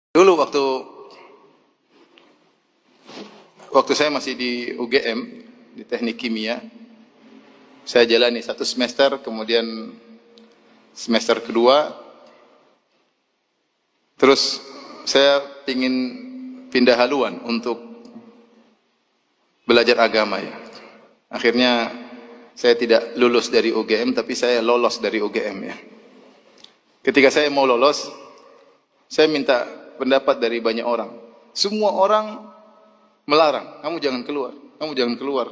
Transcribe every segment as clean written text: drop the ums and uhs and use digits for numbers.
Dulu waktu saya masih di UGM, di Teknik Kimia, saya jalani 1 semester, kemudian semester kedua, terus saya ingin pindah haluan untuk belajar agama ya. Akhirnya saya tidak lulus dari UGM, tapi saya lolos dari UGM ya. Ketika saya mau lolos, saya minta pendapat dari banyak orang. Semua orang melarang, kamu jangan keluar, kamu jangan keluar.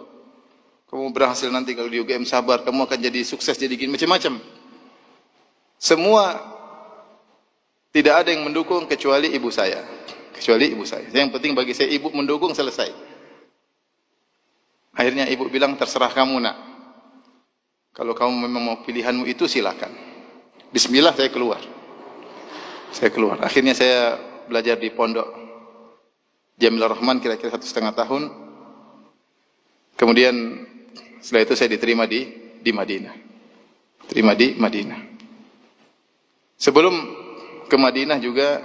Kamu berhasil nanti kalau di UGM, sabar, kamu akan jadi sukses, jadi gini, macam-macam. Semua tidak ada yang mendukung kecuali ibu saya. Kecuali ibu saya. Yang penting bagi saya, ibu mendukung, selesai. Akhirnya ibu bilang, terserah kamu nak. Kalau kamu memang mau pilihanmu itu, silakan. Bismillah, saya keluar. Saya keluar. Akhirnya saya belajar di pondok Jamilur Rahman kira-kira 1,5 tahun. Kemudian setelah itu saya diterima di Madinah. Terima di Madinah. Sebelum ke Madinah juga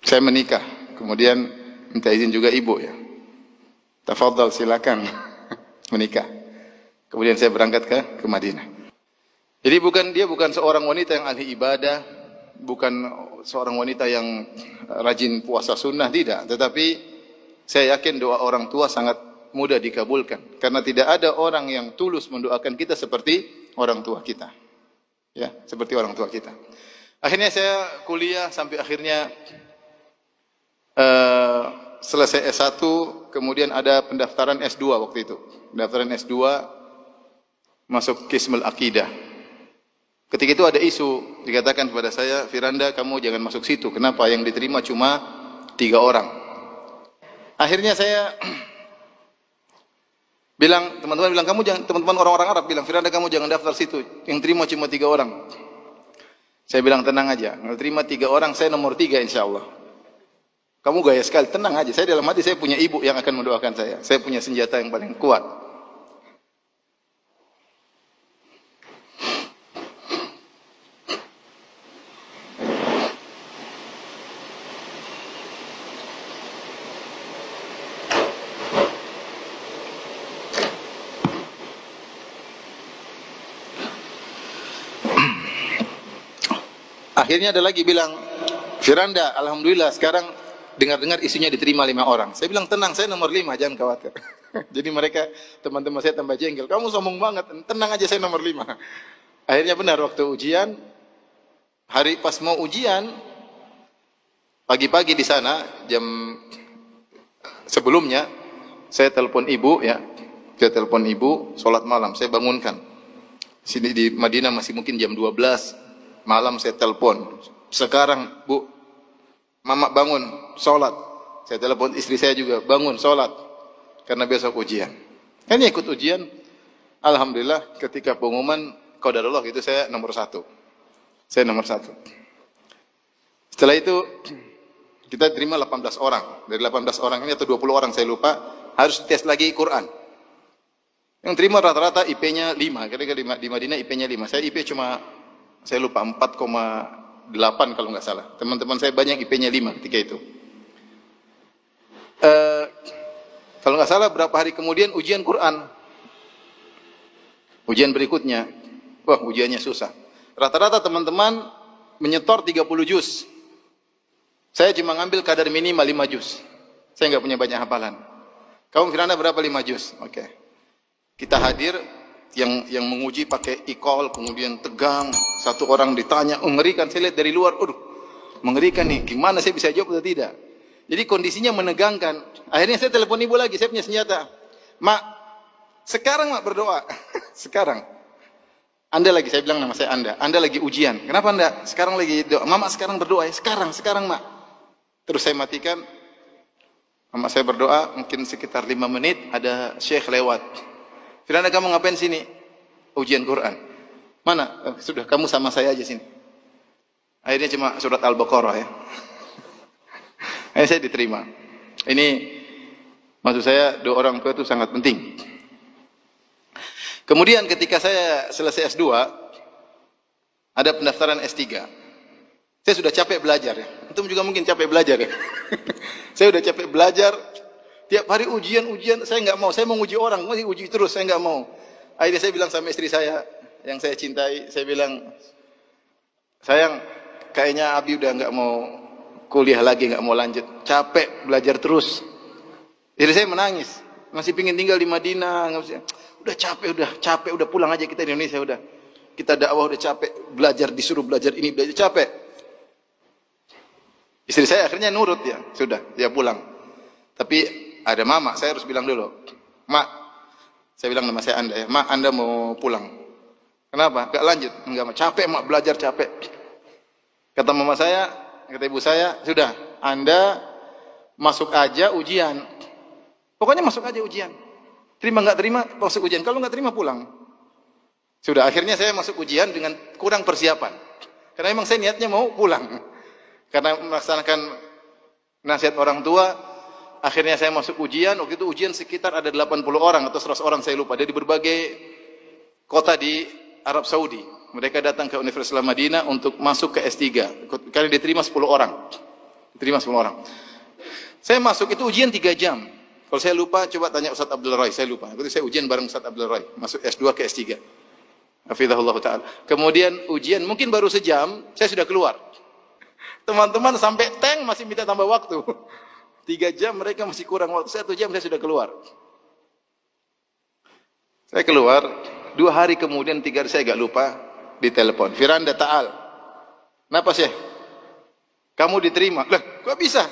saya menikah. Kemudian minta izin juga ibu ya. Tafadhal, silakan menikah. Kemudian saya berangkat ke Madinah. Jadi dia bukan seorang wanita yang ahli ibadah, bukan seorang wanita yang rajin puasa sunnah, tidak. Tetapi saya yakin doa orang tua sangat mudah dikabulkan. Karena tidak ada orang yang tulus mendoakan kita seperti orang tua kita. Ya, seperti orang tua kita. Akhirnya saya kuliah sampai akhirnya selesai S1, kemudian ada pendaftaran S2 waktu itu. Pendaftaran S2 masuk Qismul Aqidah. Ketika itu ada isu, dikatakan kepada saya, Firanda, kamu jangan masuk situ. Kenapa? Yang diterima cuma 3 orang. Akhirnya saya bilang, teman-teman bilang, teman-teman orang-orang Arab bilang, Firanda, kamu jangan daftar situ. Yang terima cuma 3 orang. Saya bilang, tenang aja. Yang terima 3 orang, saya nomor 3 insya Allah. Kamu gaya sekali, tenang aja. Saya dalam hati, saya punya ibu yang akan mendoakan saya. Saya punya senjata yang paling kuat. Akhirnya ada lagi bilang, Firanda, alhamdulillah sekarang dengar-dengar isunya diterima 5 orang. Saya bilang, tenang, saya nomor 5, jangan khawatir. Jadi mereka, teman-teman saya tambah jengkel. Kamu sombong banget, tenang aja, saya nomor 5. Akhirnya benar, waktu ujian, hari pas mau ujian, pagi-pagi di sana, jam sebelumnya, saya telepon ibu ya. Saya telepon ibu, sholat malam, saya bangunkan. Sini di Madinah masih mungkin jam 12 malam, saya telepon. Sekarang, Bu, Mama bangun, sholat. Saya telepon istri saya juga, bangun, sholat. Karena besok ujian. Ini ikut ujian. Alhamdulillah, ketika pengumuman, qadarullah itu saya nomor 1. Saya nomor 1. Setelah itu, kita terima 18 orang. Dari 18 orang ini, atau 20 orang, saya lupa, harus tes lagi Quran. Yang terima rata-rata IP-nya 5. Kira-kira di Madinah IP-nya 5. Saya IP cuma, saya lupa, 4,8 kalau nggak salah. Teman-teman saya banyak IP-nya 5 ketika itu. Kalau nggak salah berapa hari kemudian ujian Quran. Ujian berikutnya. Wah, ujiannya susah. Rata-rata teman-teman menyetor 30 juz. Saya cuma ngambil kadar minimal 5 juz. Saya nggak punya banyak hafalan. Kamu Firanda berapa 5 juz? Oke. Kita hadir. Yang menguji pakai e-call, kemudian tegang, satu orang ditanya, mengerikan, saya lihat dari luar, mengerikan nih, gimana saya bisa jawab atau tidak. Jadi kondisinya menegangkan. Akhirnya saya telepon ibu lagi, saya punya senjata. Mak, sekarang mak berdoa. Sekarang. Anda lagi, saya bilang nama saya Anda lagi ujian. Kenapa Anda? Sekarang lagi doa. Mama sekarang berdoa ya, sekarang mak. Terus saya matikan. Mama saya berdoa, mungkin sekitar 5 menit, ada syekh lewat. Firanda, kamu ngapain sini? Ujian Quran. Mana? Sudah, kamu sama saya aja sini. Akhirnya cuma surat Al-Baqarah ya. Akhirnya saya diterima. Ini, maksud saya, doa orang tua itu sangat penting. Kemudian ketika saya selesai S2, ada pendaftaran S3. Saya sudah capek belajar ya. Antum juga mungkin capek belajar ya. Saya udah capek belajar. Tiap hari ujian, saya nggak mau. Saya mau uji orang, masih uji terus, saya nggak mau. Akhirnya saya bilang sama istri saya, yang saya cintai, saya bilang, sayang, kayaknya Abi udah nggak mau kuliah lagi, nggak mau lanjut. Capek belajar terus. Jadi saya menangis. Masih pingin tinggal di Madinah. Udah capek, udah pulang aja kita di Indonesia udah. Kita dakwah udah capek, belajar disuruh belajar ini, belajar capek. Istri saya akhirnya nurut ya, sudah, dia pulang. Tapi ada mama, saya harus bilang dulu, Mak, saya bilang nama saya Anda ya, Mak, Anda mau pulang. Kenapa? Gak lanjut, enggak, capek Mak, belajar capek. Kata mama saya, kata ibu saya, sudah, Anda masuk aja ujian. Pokoknya masuk aja ujian. Terima nggak terima, masuk ujian. Kalau nggak terima pulang. Sudah, akhirnya saya masuk ujian dengan kurang persiapan. Karena memang saya niatnya mau pulang. Karena melaksanakan nasihat orang tua, akhirnya saya masuk ujian. Waktu itu ujian sekitar ada 80 orang atau 100 orang, saya lupa. Dari berbagai kota di Arab Saudi. Mereka datang ke Universitas Madinah untuk masuk ke S3. Karena diterima 10 orang. Diterima 10 orang. Saya masuk itu ujian 3 jam. Kalau saya lupa, coba tanya Ustaz Abdul Roy. Saya lupa. Waktu itu saya ujian bareng Ustaz Abdul Roy. Masuk S2 ke S3. Hafizahullah Ta'ala. Kemudian ujian mungkin baru sejam, saya sudah keluar. Teman-teman sampai tank masih minta tambah waktu. 3 jam mereka masih kurang waktu. 1 jam saya sudah keluar. Saya keluar. 2 hari kemudian, 3 hari saya agak lupa. Ditelepon. Firanda Ta'al. Kenapa sih? Kamu diterima. Lah, kok bisa?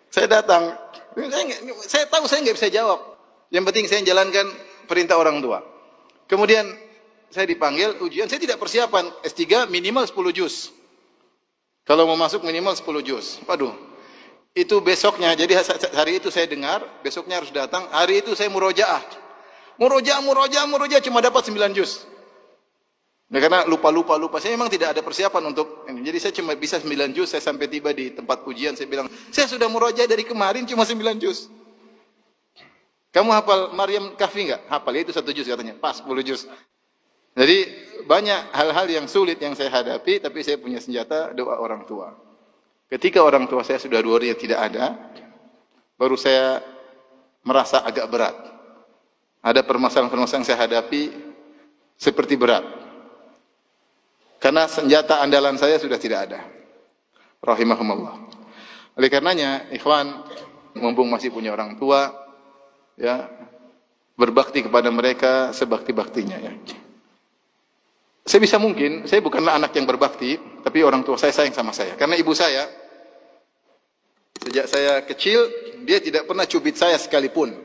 Saya datang. Saya tahu saya nggak bisa jawab. Yang penting saya jalankan perintah orang tua. Kemudian saya dipanggil ujian. Saya tidak persiapan. S3 minimal 10 juz. Kalau mau masuk minimal 10 juz. Waduh. Itu besoknya. Jadi hari itu saya dengar. Besoknya harus datang. Hari itu saya murojaah. Murojaah. Cuma dapat 9 juz. Nah, karena lupa. Saya memang tidak ada persiapan untuk ini. Jadi saya cuma bisa 9 juz. Saya sampai tiba di tempat ujian. Saya bilang, saya sudah murojaah dari kemarin cuma 9 juz. Kamu hafal Maryam Kahfi enggak? Hafal. Ya, itu 1 juz katanya. Pas 10 juz. Jadi banyak hal-hal yang sulit yang saya hadapi, tapi saya punya senjata doa orang tua. Ketika orang tua saya sudah 2 hari tidak ada, baru saya merasa agak berat. Ada permasalahan-permasalahan yang saya hadapi seperti berat. Karena senjata andalan saya sudah tidak ada. Rahimahumullah. Oleh karenanya, ikhwan, mumpung masih punya orang tua, ya, berbakti kepada mereka sebakti-baktinya ya. Saya bisa mungkin, saya bukanlah anak yang berbakti, tapi orang tua saya sayang sama saya. Karena ibu saya, sejak saya kecil, dia tidak pernah cubit saya sekalipun.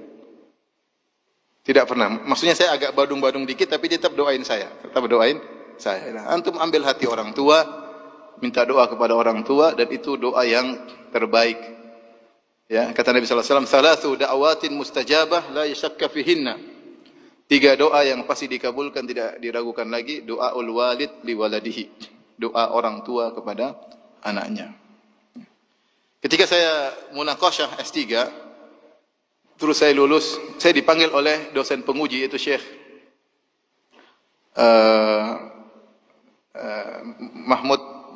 Tidak pernah. Maksudnya saya agak badung-badung dikit, tapi dia tetap doain saya. Tetap doain saya. Nah, antum ambil hati orang tua, minta doa kepada orang tua, dan itu doa yang terbaik. Ya, kata Nabi sallallahu alaihi wasallam, "Salatu da'awatin mustajabah la yashakka fihinna." 3 doa yang pasti dikabulkan, tidak diragukan lagi. Doaul walid li waladihi. Doa orang tua kepada anaknya. Ketika saya munaqasyah S3, terus saya lulus, saya dipanggil oleh dosen penguji, yaitu Syekh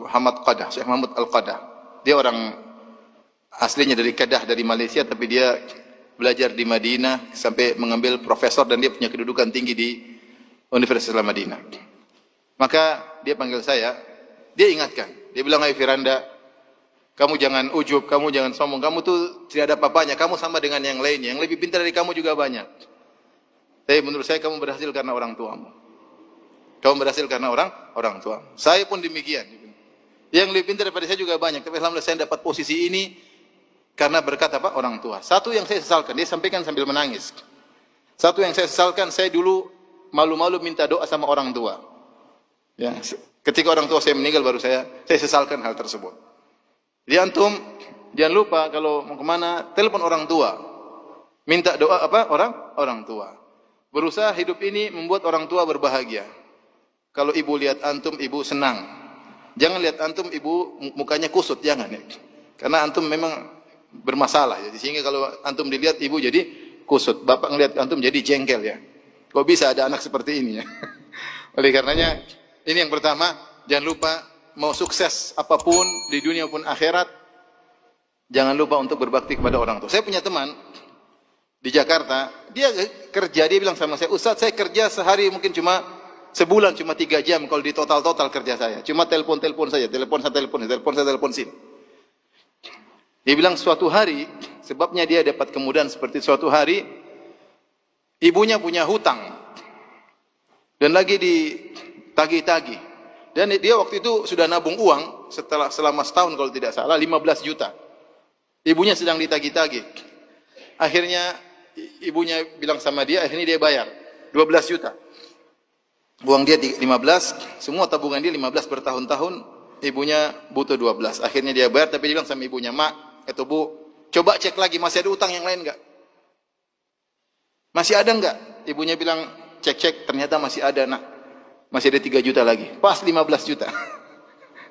Muhammad Qadah, Syekh Mahmud Al-Qadah. Dia orang aslinya dari Kedah, dari Malaysia, tapi dia belajar di Madinah sampai mengambil profesor dan dia punya kedudukan tinggi di Universitas Madinah. Maka dia panggil saya, dia ingatkan, dia bilang, "Hai Firanda, kamu jangan ujub, kamu jangan sombong, kamu tuh tidak ada apa-apanya, kamu sama dengan yang lainnya, yang lebih pintar dari kamu juga banyak. Tapi menurut saya kamu berhasil karena orang tuamu. Kamu berhasil karena orang tua. Saya pun demikian. Yang lebih pintar daripada saya juga banyak, tapi alhamdulillah saya dapat posisi ini karena berkat apa? Orang tua. Satu yang saya sesalkan, dia sampaikan sambil menangis. Satu yang saya sesalkan, saya dulu malu-malu minta doa sama orang tua. Ya, ketika orang tua saya meninggal baru saya sesalkan hal tersebut. Jadi antum jangan lupa kalau mau kemana, telepon orang tua. Minta doa apa? Orang tua. Berusaha hidup ini membuat orang tua berbahagia. Kalau ibu lihat antum, ibu senang. Jangan lihat antum, ibu mukanya kusut, jangan ya. Karena antum memang bermasalah ya. Sehingga kalau antum dilihat ibu jadi kusut, bapak ngelihat antum jadi jengkel ya. Kok bisa ada anak seperti ini ya? Oleh karenanya ini yang pertama, jangan lupa mau sukses apapun di dunia pun akhirat, jangan lupa untuk berbakti kepada orang tua. Saya punya teman di Jakarta, dia kerja, dia bilang sama saya, Ustaz, saya kerja sehari mungkin cuma sebulan cuma 3 jam kalau di total kerja saya. Cuma telepon saja, telepon sini. Dia bilang suatu hari, sebabnya dia dapat kemudahan seperti suatu hari, ibunya punya hutang dan lagi ditagih-tagih. Dan dia waktu itu sudah nabung uang selama setahun kalau tidak salah 15 juta. Ibunya sedang ditagih-tagih. Akhirnya ibunya bilang sama dia, akhirnya dia bayar 12 juta. Uang dia 15, semua tabungan dia 15 bertahun-tahun, ibunya butuh 12. Akhirnya dia bayar, tapi dia bilang sama ibunya, Mak, atau Bu, coba cek lagi masih ada utang yang lain enggak? Masih ada enggak? Ibunya bilang, cek, ternyata masih ada, Nak. Masih ada 3 juta lagi. Pas 15 juta.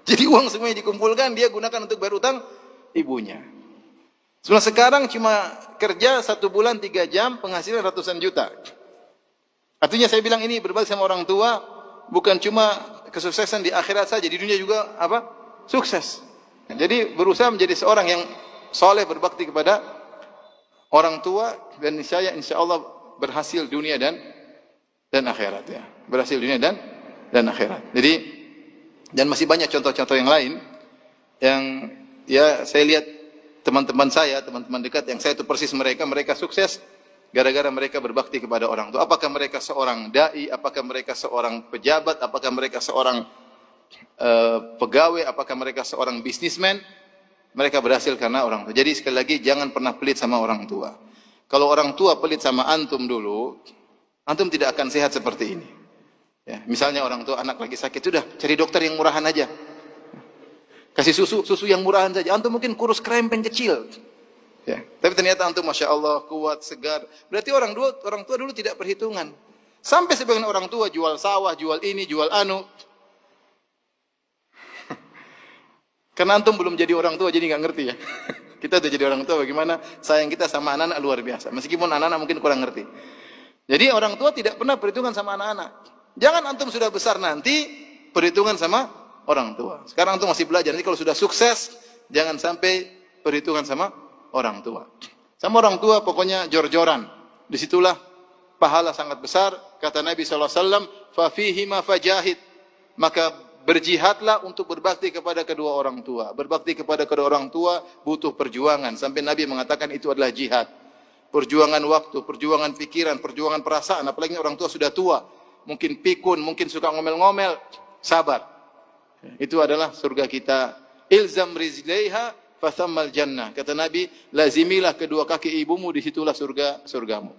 Jadi uang semuanya dikumpulkan, dia gunakan untuk bayar utang ibunya. Sebenarnya sekarang cuma kerja 1 bulan 3 jam, penghasilan ratusan juta. Artinya saya bilang ini berbakti sama orang tua, bukan cuma kesuksesan di akhirat saja, di dunia juga apa? Sukses. Jadi berusaha menjadi seorang yang soleh, berbakti kepada orang tua, dan saya insya Allah berhasil dunia dan akhirat ya. Berhasil dunia dan akhirat. Jadi, dan masih banyak contoh-contoh yang lain yang ya saya lihat teman-teman saya, teman-teman dekat yang saya itu persis mereka sukses gara-gara mereka berbakti kepada orang tua. Apakah mereka seorang dai, apakah mereka seorang pejabat, apakah mereka seorang pegawai, apakah mereka seorang bisnismen, mereka berhasil karena orang tua. Jadi sekali lagi jangan pernah pelit sama orang tua. Kalau orang tua pelit sama antum dulu, antum tidak akan sehat seperti ini. Ya, misalnya orang tua anak lagi sakit, sudah cari dokter yang murahan aja. Kasih susu yang murahan saja. Antum mungkin kurus krempeng kecil. Ya, tapi ternyata antum masya Allah kuat, segar. Berarti orang tua dulu tidak perhitungan. Sampai sebagian orang tua jual sawah, jual ini, jual anu. Karena antum belum jadi orang tua, jadi nggak ngerti ya. Kita udah jadi orang tua, bagaimana sayang kita sama anak-anak luar biasa. Meskipun anak-anak mungkin kurang ngerti. Jadi orang tua tidak pernah perhitungan sama anak-anak. Jangan antum sudah besar nanti perhitungan sama orang tua. Sekarang antum masih belajar. Nanti kalau sudah sukses, jangan sampai perhitungan sama orang tua. Sama orang tua pokoknya jor-joran. Disitulah pahala sangat besar. Kata Nabi SAW, فَفِيهِمَا فَجَاهِدْ. Maka berjihadlah untuk berbakti kepada kedua orang tua. Berbakti kepada kedua orang tua butuh perjuangan. Sampai Nabi mengatakan itu adalah jihad. Perjuangan waktu, perjuangan pikiran, perjuangan perasaan. Apalagi orang tua sudah tua. Mungkin pikun, mungkin suka ngomel-ngomel. Sabar. Itu adalah surga kita. Ilzam rizlaiha fathammal jannah. Kata Nabi, lazimilah kedua kaki ibumu, disitulah surgamu.